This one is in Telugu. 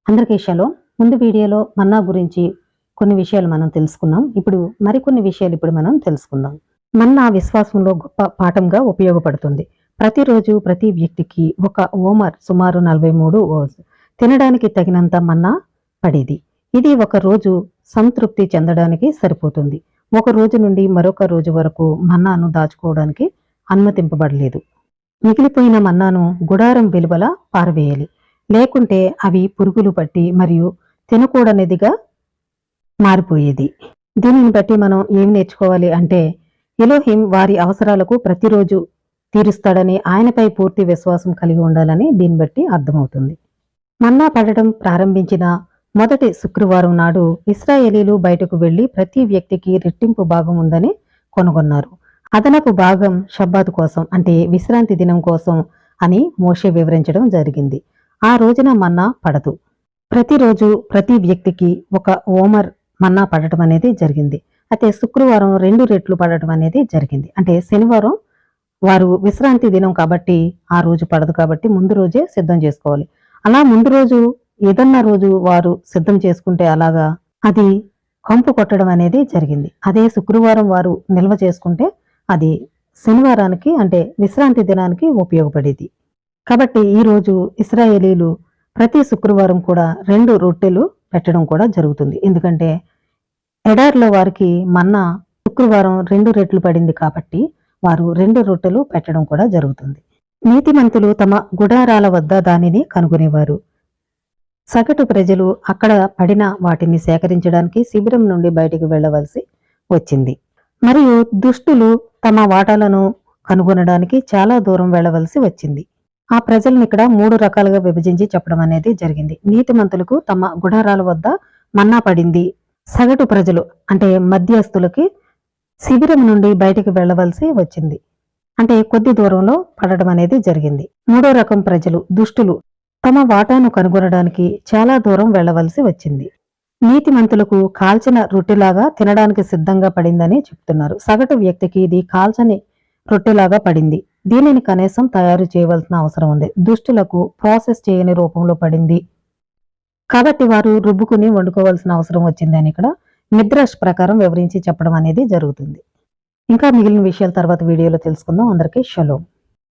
అందరికీ షలో. ముందు వీడియోలో మన్నా గురించి కొన్ని విషయాలు మనం తెలుసుకున్నాం. ఇప్పుడు మరికొన్ని విషయాలు మనం తెలుసుకుందాం. మన్నా విశ్వాసంలో గొప్ప పాఠంగా ఉపయోగపడుతుంది. ప్రతిరోజు ప్రతి వ్యక్తికి ఒక ఓమర్ సుమారు 43 ఓజ్ తినడానికి తగినంత మన్నా పడేది. ఇది ఒక రోజు సంతృప్తి చెందడానికి సరిపోతుంది. ఒక రోజు నుండి మరొక రోజు వరకు మన్నాను దాచుకోవడానికి అనుమతింపబడలేదు. మిగిలిపోయిన మన్నాను గుడారం వెలుపల పారవేయాలి. లేకుంటే అవి పురుగులు పట్టి మరియు తినకూడనిదిగా మారిపోయేది. దీనిని బట్టి మనం ఏమి నేర్చుకోవాలి అంటే, ఎలోహిం వారి అవసరాలకు ప్రతిరోజు తీరుస్తాడని, ఆయనపై పూర్తి విశ్వాసం కలిగి ఉండాలని దీన్ని బట్టి అర్థమవుతుంది. మన్నా పడటం ప్రారంభించిన మొదటి శుక్రవారం నాడు ఇశ్రాయేలీలు బయటకు వెళ్లి ప్రతి వ్యక్తికి రెట్టింపు భాగం ఉందని కనుగొన్నారు. అదనపు భాగం షబ్బాతు కోసం, అంటే విశ్రాంతి దినం కోసం అని మోషే వివరించడం జరిగింది. ఆ రోజున మన్నా పడదు. ప్రతిరోజు ప్రతి వ్యక్తికి ఒక ఓమర్ మన్నా పడటం అనేది జరిగింది. అయితే శుక్రవారం 2 రెట్లు పడటం అనేది జరిగింది. అంటే శనివారం వారు విశ్రాంతి దినం కాబట్టి ఆ రోజు పడదు కాబట్టి ముందు రోజే సిద్ధం చేసుకోవాలి. అలా ముందు రోజు ఏదన్నా రోజు వారు సిద్ధం చేసుకుంటే అలాగా అది కంపు కొట్టడం అనేది జరిగింది. అదే శుక్రవారం వారు నిల్వ చేసుకుంటే అది శనివారానికి, అంటే విశ్రాంతి దినానికి ఉపయోగపడేది. కాబట్టి ఈరోజు ఇశ్రాయేలీలు ప్రతి శుక్రవారం కూడా 2 రొట్టెలు పెట్టడం కూడా జరుగుతుంది. ఎందుకంటే ఎడారిలో వారికి మన్నా శుక్రవారం 2 రెట్లు పడింది కాబట్టి వారు 2 రొట్టెలు పెట్టడం కూడా జరుగుతుంది. నీతిమంతులు తమ గుడారాల వద్ద దానిని కనుగొనేవారు. సగటు ప్రజలు అక్కడ పడిన వాటిని సేకరించడానికి శిబిరం నుండి బయటికి వెళ్లవలసి వచ్చింది. మరియు దుష్టులు తమ వాటాలను కనుగొనడానికి చాలా దూరం వెళ్లవలసి వచ్చింది. ఆ ప్రజలను ఇక్కడ 3 రకాలుగా విభజించి చెప్పడం అనేది జరిగింది. నీతిమంతులకు తమ గుడారాల వద్ద మన్నా పడింది. సగటు ప్రజలు అంటే మధ్యస్థులకి శిబిరం నుండి బయటికి వెళ్లవలసి వచ్చింది. అంటే కొద్ది దూరంలో పడడం అనేది జరిగింది. 3వ రకం ప్రజలు దుష్టులు తమ వాటాను కనుగొనడానికి చాలా దూరం వెళ్లవలసి వచ్చింది. నీతిమంతులకు కాల్చిన రొట్టెలాగా తినడానికి సిద్ధంగా పడిందని చెప్తున్నారు. సగటు వ్యక్తికి ఇది కాల్చని రొట్టెలాగా పడింది. దీనిని కనీసం తయారు చేయవలసిన అవసరం ఉంది. దుష్టులకు ప్రాసెస్ చేయని రూపంలో పడింది కాబట్టి వారు రుబ్బుకుని వండుకోవాల్సిన అవసరం వచ్చింది అని ఇక్కడ మిద్రష్ ప్రకారం వివరించి చెప్పడం అనేది జరుగుతుంది. ఇంకా మిగిలిన విషయాల తర్వాత వీడియోలో తెలుసుకుందాం. అందరికీ షలోమ్.